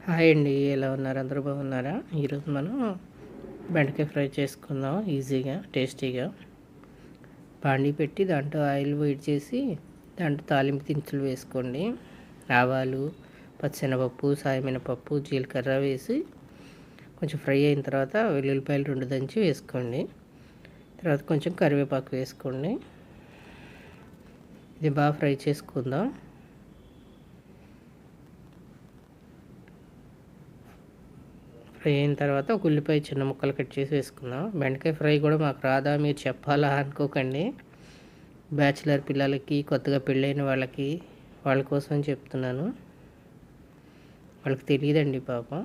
Hi అండి, ఎలా ఉన్నారు? అందరూ బాగున్నారా? ఈరోజు మనం బెండకాయ ఫ్రై చేసుకుందాం ఈజీగా టేస్టీగా. బాండీ పెట్టి దాంట్లో ఆయిల్ వేడి చేసి దాంట్లో తాలింపు దినుసులు వేసుకోండి. ఆవాలు, పచ్చెనపప్పు, సాయమినపప్పు, జీలకర్ర వేసి కొంచెం ఫ్రై అయిన తర్వాత వెల్లుల్లిపాయలు 2 దంచి వేసుకోండి. తర్వాత కొంచెం కరివేపాకు వేసుకోండి. ఇది బాగా ఫ్రై చేసుకుందాం. ఫ్రై అయిన తర్వాత ఒక ఉల్లిపాయ చిన్న ముక్కలు కట్ చేసి వేసుకుందాం. బెండకాయ ఫ్రై కూడా మాకు రాదా మీరు చెప్పాలా అనుకోకండి. బ్యాచిలర్ పిల్లలకి, కొత్తగా పెళ్ళైన వాళ్ళకి, వాళ్ళ కోసం చెప్తున్నాను. వాళ్ళకి తెలియదండి పాపం.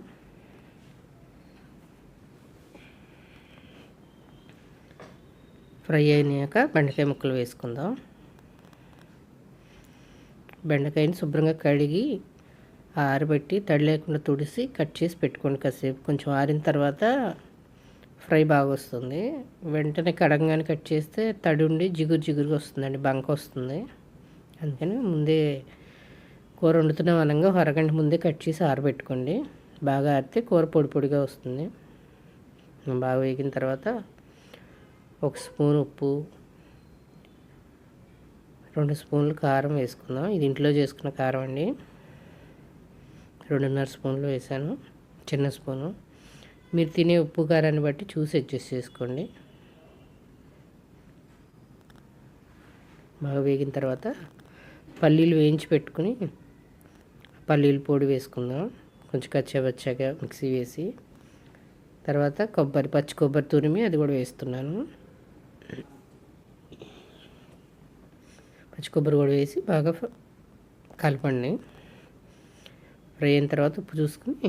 ఫ్రై అయినాక బెండకాయ ముక్కలు వేసుకుందాం. బెండకాయని శుభ్రంగా కడిగి ఆరబెట్టి తడి లేకుండా తుడిసి కట్ చేసి పెట్టుకోండి. కాసేపు కొంచెం ఆరిన తర్వాత ఫ్రై బాగా వస్తుంది. వెంటనే కడగగానే కట్ చేస్తే తడి ఉండి జిగురు జిగురుగా వస్తుందండి, బంక వస్తుంది. అందుకని ముందే కూర వండుతున్న వనంగా ఒక అరగంట ముందే కట్ చేసి ఆరబెట్టుకోండి. బాగా ఆరితే కూర పొడి పొడిగా వస్తుంది. బాగా వేగిన తర్వాత 1 స్పూన్ ఉప్పు, 2 స్పూన్లు కారం వేసుకుందాం. ఇది ఇంట్లో చేసుకున్న కారం అండి. 2.5 స్పూన్లు వేసాను, చిన్న స్పూను. మీరు తినే ఉప్పు కారాన్ని బట్టి చూసి అడ్జస్ట్ చేసుకోండి. బాగా వేగిన తర్వాత పల్లీలు వేయించి పెట్టుకుని పల్లీల పొడి వేసుకుందాం. కొంచెం కచ్చాపచ్చాగా మిక్సీ వేసి తర్వాత పచ్చి కొబ్బరి తురిమి అది కూడా వేస్తున్నాను. పచ్చి కొబ్బరి కూడా వేసి బాగా కలపండి. ఫ్రై అయిన తర్వాత ఉప్పు చూసుకుని